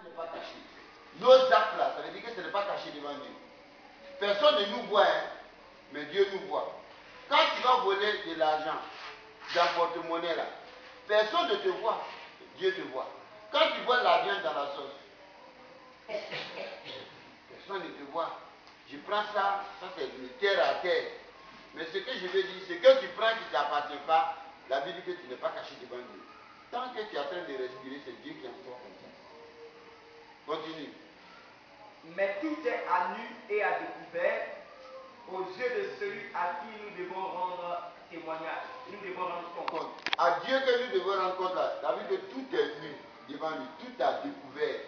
n'est pas caché. Nos actes là, ça veut dire que ce n'est pas caché devant Dieu. Personne ne nous voit, hein, mais Dieu nous voit. Quand tu vas voler de l'argent d'un porte-monnaie là, personne ne te voit, Dieu te voit. Quand tu vois la viande dans la sauce, personne ne te voit. Je prends ça, ça c'est de terre à terre. Mais ce que je veux dire, c'est que tu prends qui ne t'appartient pas, la Bible dit que tu n'es pas caché devant Dieu. Tant que tu es en train de respirer, c'est Dieu qui est en toi comme ça. Continue. Mais tout est à nu et à découvert aux yeux de celui à qui nous devons rendre témoignage. Nous devons rendre compte. À Dieu que nous devons rendre compte, là, ça veut dire que tout est nu devant lui, tout à découvert.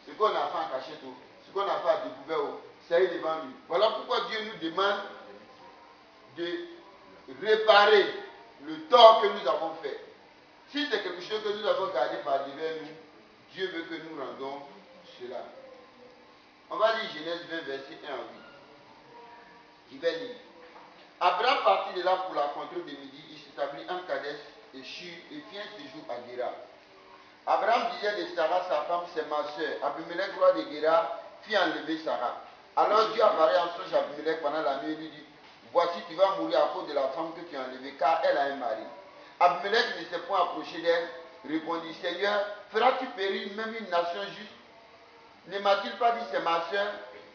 Ce qu'on a fait en cachette, ce qu'on a fait à découvert, ça est devant lui. Voilà pourquoi Dieu nous demande de réparer le tort que nous avons fait. Si c'est quelque chose que nous avons gardé par devers nous, Dieu veut que nous rendons cela. On va lire Genèse 20, verset 1 à 8. Il va lire. Abraham partit de là pour la contrée de midi, il s'établit en Kadesh et Shur et fit un séjour à Guérar. Abraham disait de Sarah, sa femme, c'est ma soeur. Abimelech, roi de Guérar, fit enlever Sarah. Alors Dieu apparaît en songe à Abimelech pendant la nuit et lui dit, voici, tu vas mourir à cause de la femme que tu as enlevée, car elle a un mari. Abimelech ne s'est point approché d'elle, répondit, Seigneur, feras-tu périr même une nation juste? Ne m'a-t-il pas dit, c'est ma soeur?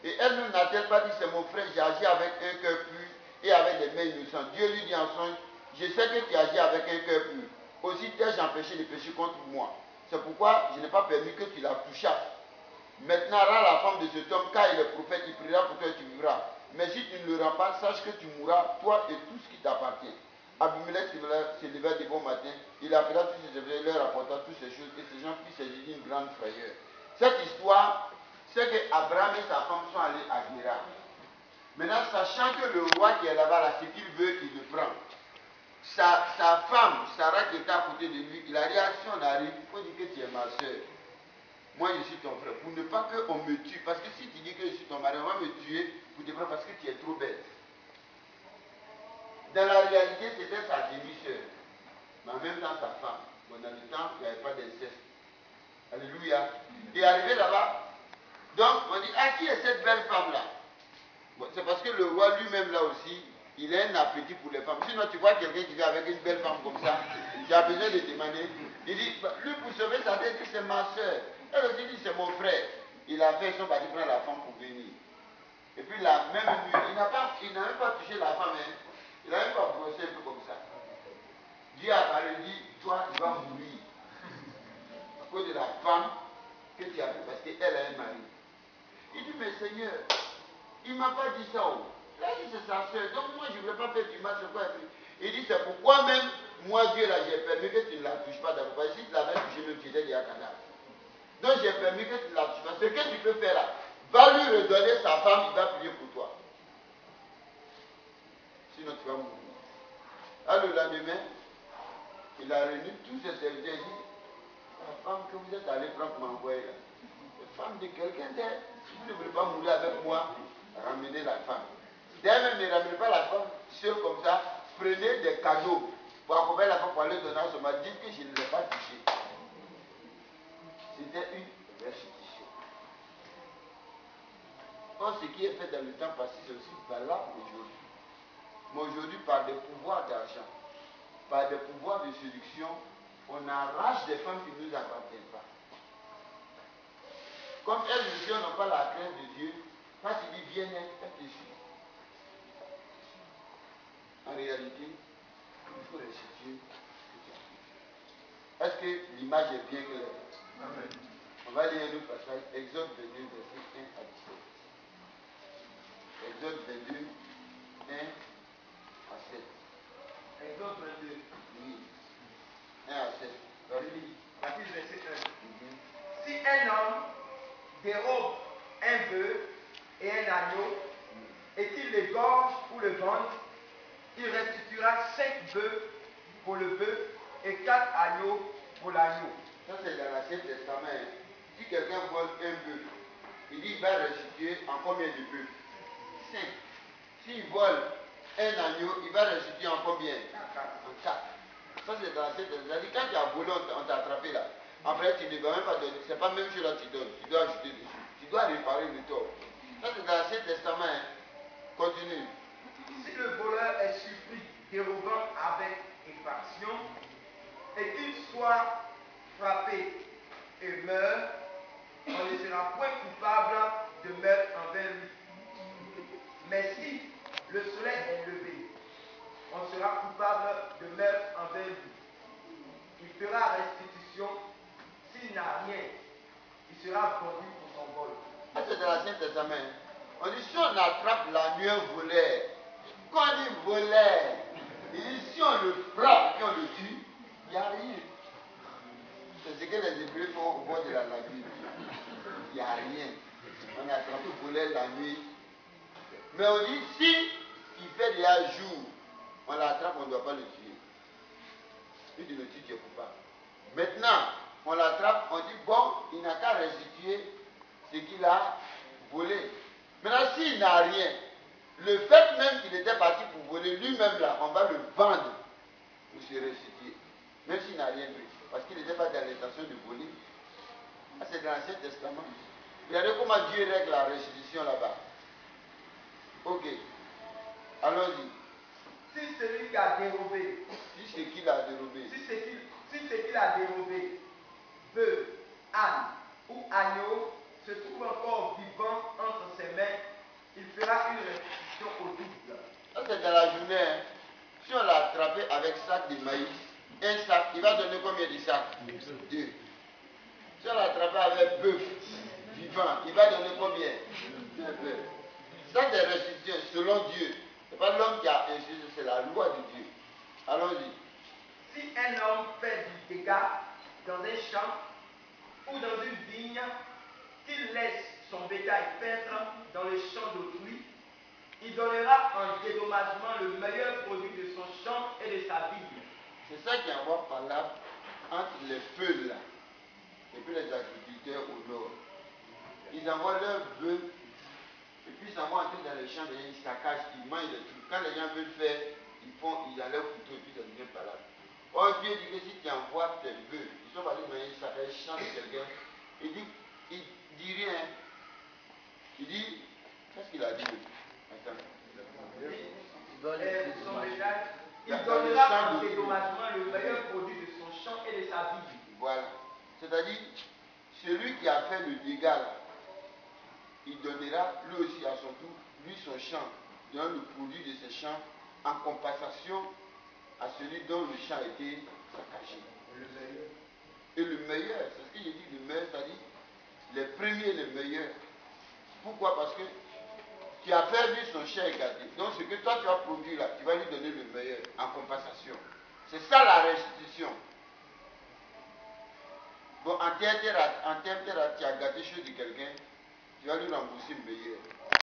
Et elle-même n'a-t-elle pas dit, c'est mon frère, j'ai agi avec un cœur pur et avec des mains innocentes. Dieu lui dit en songe, je sais que tu agis avec un cœur pur. Aussi t'ai-je empêché de pécher contre moi. C'est pourquoi je n'ai pas permis que tu la touchasses. Maintenant, rends la femme de cet homme, car il est prophète, il priera pour toi et tu vivras. Mais si tu ne le rends pas, sache que tu mourras, toi et tout ce qui t'appartient. Abimelech se leva de bon matin, il appela tous ses serviteurs, il leur rapporta toutes ces choses, et ces gens firent saisir d'une grande frayeur. Cette histoire, c'est que Abraham et sa femme sont allés à Guérar. Maintenant, sachant que le roi qui est là-bas, là, ce qu'il veut, il le prend. Sa femme, Sarah, qui était à côté de lui, il a dit, ah, si on arrive, il faut dire que tu es ma soeur. Moi, je suis ton frère. Pour ne pas qu'on me tue. Parce que si tu dis que je suis ton mari, on va me tuer pour te prendre parce que tu es trop belle. Dans la réalité, c'était sa demi-sœur. Mais en même temps, sa femme. Bon, dans le temps, il n'y avait pas d'inceste. Alléluia. Et arrivé là-bas, donc on dit, ah, qui est cette belle femme-là? Bon, c'est parce que le roi lui-même là aussi, il a un appétit pour les femmes. Sinon, tu vois quelqu'un qui vient avec une belle femme comme ça, tu as besoin de demander. Il dit, lui pour sauver sa tête, il dit, c'est ma soeur. Elle aussi dit, c'est mon frère. Il a fait son parti prendre la femme pour venir. Et puis la même nuit, il n'a même pas touché la femme, hein. Il n'a même pas brossé un peu comme ça. Dieu a parlé, dit, toi, tu vas mourir. À cause de la femme que tu as fait, parce qu'elle a un mari. Il dit, mais Seigneur, il ne m'a pas dit ça. Oh. Il a dit, c'est sa soeur. Donc moi, je ne voulais pas faire du mal sur quoi. Il dit, c'est pourquoi même, moi, Dieu, là, j'ai permis que tu ne la touches pas d'abord. Parce que si tu l'avais touché, même tu étais déjà cadavre. Donc j'ai permis que tu ne la touches pas. Ce que tu peux faire là, va lui redonner sa femme, il va prier pour toi. Sinon, tu vas mourir. Alors le lendemain, il a réuni tous ses serviteurs. Il dit, la femme que vous êtes allé prendre pour m'envoyer là, la femme de quelqu'un d'elle, si vous ne voulez pas mourir avec moi, ramenez la femme. D'ailleurs, ne ramenez pas la femme seule comme ça, prenez des cadeaux pour accompagner la femme pour aller donner à son mari, dites que je ne l'ai pas touché. C'était une restitution. Or, ce qui est fait dans le temps passé, c'est aussi valable aujourd'hui. Mais aujourd'hui, par des pouvoirs d'argent, par des pouvoirs de séduction, on arrache des femmes qui ne nous appartiennent pas. Comme elles aussi n'ont pas la crainte de Dieu, quand il dit viens, elles te suivent. En réalité, il faut restituer ce que tu as fait. Est-ce que l'image est bien claire? Amen. On va lire un autre passage, Exode 22, verset 1 à 17. Exode 22, 1 à 7. Exode 22. Oui. 1 à 7. Oui. Verset 1. Si un homme dérobe un bœuf et un agneau, et qu'il les gorge ou le vende, il restituera 5 bœufs pour le bœuf et 4 agneaux pour l'agneau. Ça, c'est dans l'Ancien Testament. Si quelqu'un vole un bœuf, il dit qu'il va restituer en combien de bœufs? 5. S'il vole un agneau, il va restituer en combien? En 4. Ça, c'est dans l'Ancien Testament. C'est-à-dire, quand tu as volé, on t'a attrapé là. Après, tu ne vas même pas donner. C'est pas même chose là tu donnes. Tu dois ajouter dessus. Tu dois réparer le tort. Ça, c'est dans l'Ancien Testament. Hein. Continue. Si le voleur est surpris dérobant avec effraction et qu'il soit frappé et meurt, on ne sera point coupable de meurtre envers lui. Mais si le soleil est levé, on sera coupable de meurtre envers lui. Il fera restitution. S'il n'a rien, il sera vendu pour son vol. Ça, c'est dans l'Ancien Testament. On dit si on attrape l'agneau voleur, quand on dit voleur, il dit si on le frappe et on le tue, il n'y a rien. C'est ce que les Hébreux font au bord de la lagune. Il n'y a rien. On a attrapé voleur la nuit. Mais on dit si il fait déjà jour, on l'attrape, on ne doit pas le tuer. Il dit le tue, tu es coupable. Maintenant, on l'attrape, on dit bon, il n'a qu'à restituer ce qu'il a volé. Maintenant, s'il n'a rien, le fait même qu'il était parti pour voler, lui-même là, on va le vendre pour se restituer. Même s'il n'a rien pris. Parce qu'il n'était pas dans l'intention de voler. Ça, c'est dans l'Ancien Testament. Regardez comment Dieu règle la restitution là-bas. Ok. Allons-y. Si celui qui a dérobé, Si c'est qui l'a dérobé. si ce qu'il a dérobé, bœuf, âne ou agneau, se trouve encore vivant entre ses mains, il fera une restitution au double. Ça, c'est dans la journée. Hein. Si on l'a attrapé avec sac de maïs, un sac, il va donner combien de sacs? 2. Si on l'a attrapé avec bœuf vivant, il va donner combien? 2 bœufs. Ça, c'est restitution selon Dieu. Ce n'est pas l'homme qui a institué, c'est la loi de Dieu. Allons-y. Si un homme fait du dégât dans un champ ou dans une vigne, qu'il laisse son bétail paître dans le champ d'autrui, il donnera en dédommagement le meilleur produit de son champ et de sa vigne. C'est ça qui envoie par là entre les feux là et puis les agriculteurs au nord. Ils envoient leurs bœufs et puis ils envoient entrer dans les champs, ils saccagent, ils mangent les trucs. Quand les gens veulent faire, ils ont leur couteau et puis ça devient pas là. Or Dieu dit que si tu envoies tes bœufs, ils sont allés manger, ils saccagent, ils chantent quelqu'un, il dit rien. Il dit, qu'est-ce qu'il a dit? Attends. Son bétail, il donnera en dédommagement le meilleur produit de son champ et de sa vigne. Voilà. C'est-à-dire, celui qui a fait le dégât, là, il donnera lui aussi à son tour, lui son champ, donnant le produit de ses champs en compensation à celui dont le champ a été saccagé. Et le meilleur, c'est ce que j'ai dit, le meilleur, c'est-à-dire les premiers, les meilleurs. Pourquoi? Parce que tu as fait lui son champ est gâté. Donc ce que toi tu as produit là, tu vas lui donner le meilleur en compensation. C'est ça la restitution. Bon, en termes tu as gâté chose de quelqu'un, tu vas lui rembourser le meilleur.